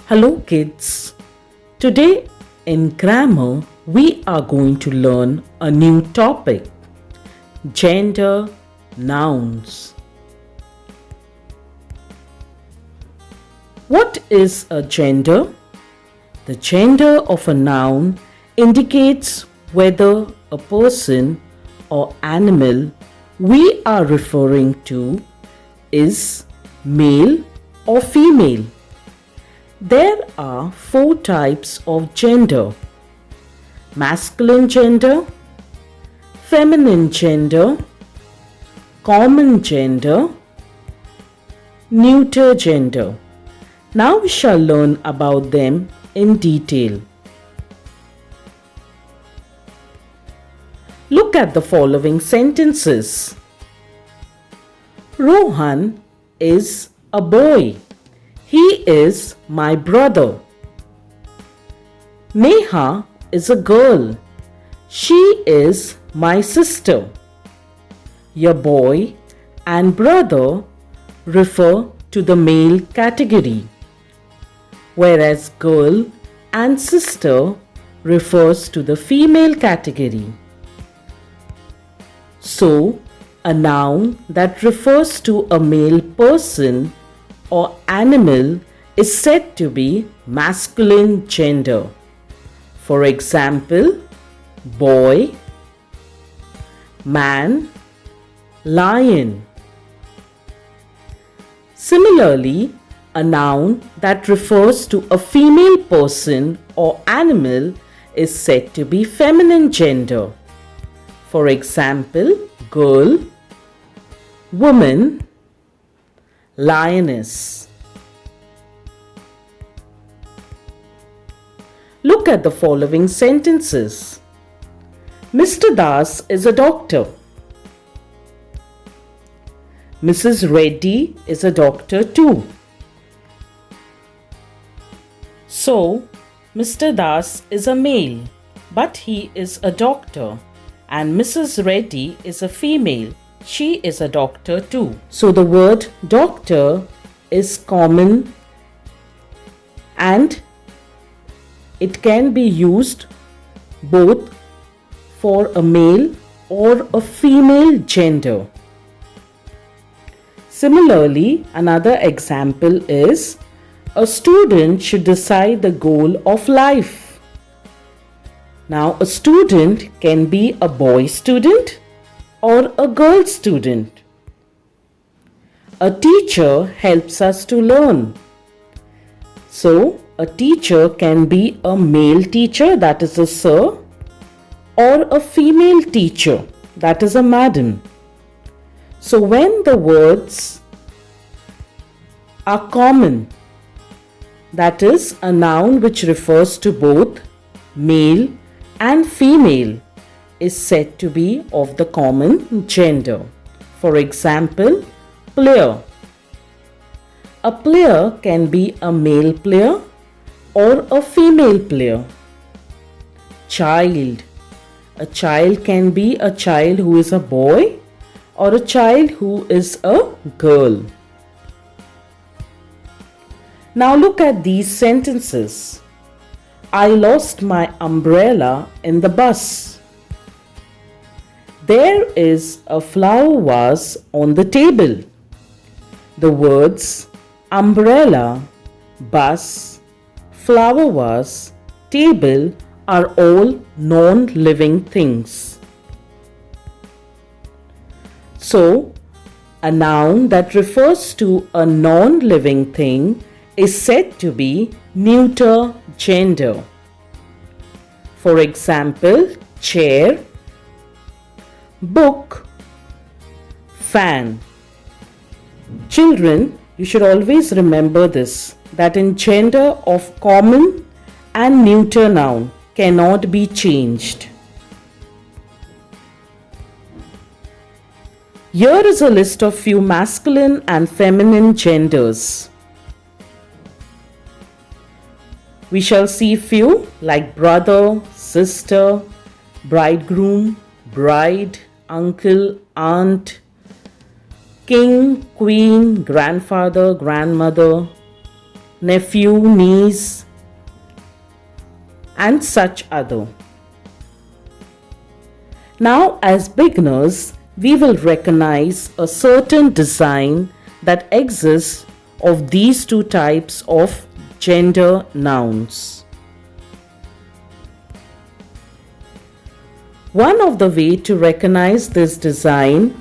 Hello kids. Today in grammar we are going to learn a new topic, gender nouns. What is a gender? The gender of a noun indicates whether a person or animal we are referring to is male or female. There are 4 types of gender: masculine gender, feminine gender, common gender, neuter gender. Now we shall learn about them in detail. Look at the following sentences. Rohan is a boy. He is my brother. Neha is a girl. She is my sister. Your boy and brother refer to the male category, whereas girl and sister refers to the female category. So, a noun that refers to a male person or animal is said to be masculine gender. For example, boy, man, lion. Similarly, a noun that refers to a female person or animal is said to be feminine gender. For example, girl, woman, lioness. Look at the following sentences. Mr. Das is a doctor. Mrs. Reddy is a doctor too. So, Mr. Das is a male, but he is a doctor, and Mrs. Reddy is a female. She is a doctor too. So the word doctor is common and it can be used both for a male or a female gender. Similarly, another example is a student should decide the goal of life. Now, a student can be a boy student or a girl student. A teacher helps us to learn. So, a teacher can be a male teacher, that is a sir, or a female teacher, that is a madam. So, when the words are common, that is a noun which refers to both male and female, is said to be of the common gender. For example, player. A player can be a male player or a female player. Child. A child can be a child who is a boy or a child who is a girl. Now look at these sentences. I lost my umbrella in the bus. There is a flower vase on the table. The words umbrella, bus, flower vase, table are all non-living things. So, a noun that refers to a non-living thing is said to be neuter gender. For example, chair, book, fan. Children, you should always remember this, that in gender of common and neuter noun cannot be changed. Here is a list of few masculine and feminine genders. We shall see few like brother, sister, bridegroom, bride, uncle, aunt, king, queen, grandfather, grandmother, nephew, niece, and such other. Now, as beginners, we will recognize a certain design that exists of these two types of gender nouns. One of the ways to recognize this design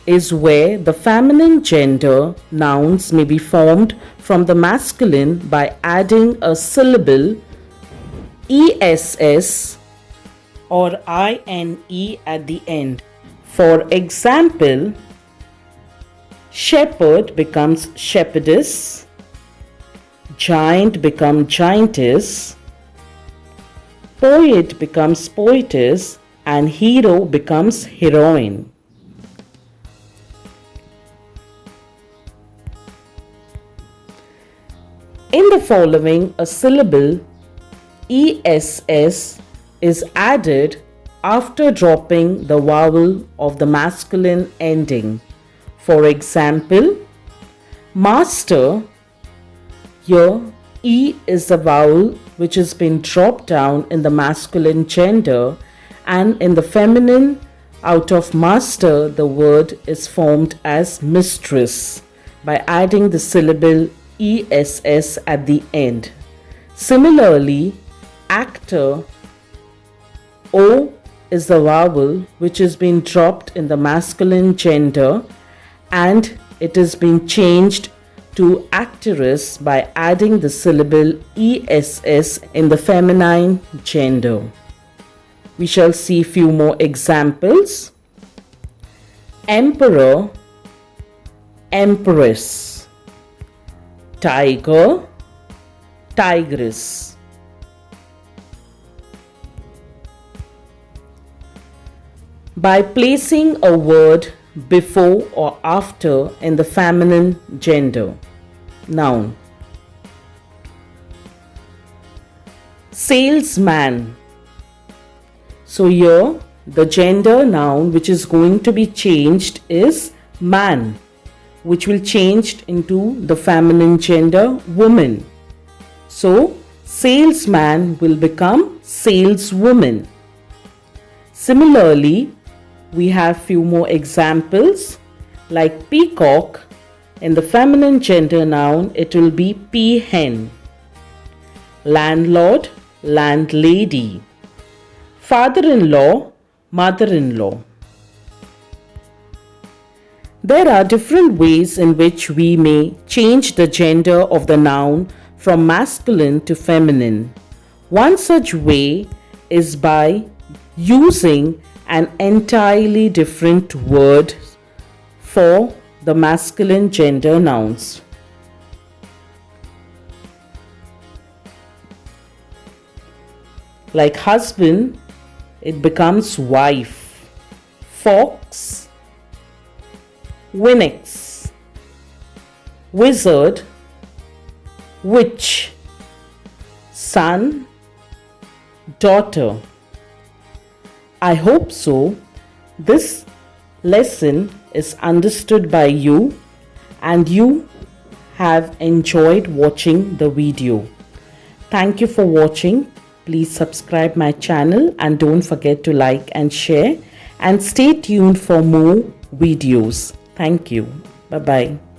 is where the feminine gender nouns may be formed from the masculine by adding a syllable ess or ine at the end. For example, shepherd becomes shepherdess, giant becomes giantess, poet becomes poetess, and hero becomes heroine. In the following, a syllable ess is added after dropping the vowel of the masculine ending. For example, master, here E is the vowel which has been dropped down in the masculine gender, and in the feminine, out of master, the word is formed as mistress by adding the syllable ess at the end. Similarly, actor, O is the vowel which has been dropped in the masculine gender, and it has been changed to actress by adding the syllable ess in the feminine gender. We shall see few more examples. Emperor, empress, tiger, tigress. By placing a word before or after in the feminine gender noun. Salesman. So here the gender noun which is going to be changed is man, which will change into the feminine gender woman. So salesman will become saleswoman. Similarly, we have few more examples like peacock. In the feminine gender noun, it will be peahen. Landlord, landlady. Father-in-law, mother-in-law. There are different ways in which we may change the gender of the noun from masculine to feminine. One such way is by using an entirely different word for the masculine gender nouns. Like husband, it becomes wife. Fox, Winx. Wizard, witch. Son, daughter. I hope so. This lesson is understood by you and you have enjoyed watching the video. Thank you for watching. Please subscribe my channel and don't forget to like and share, and stay tuned for more videos. Thank you. Bye-bye.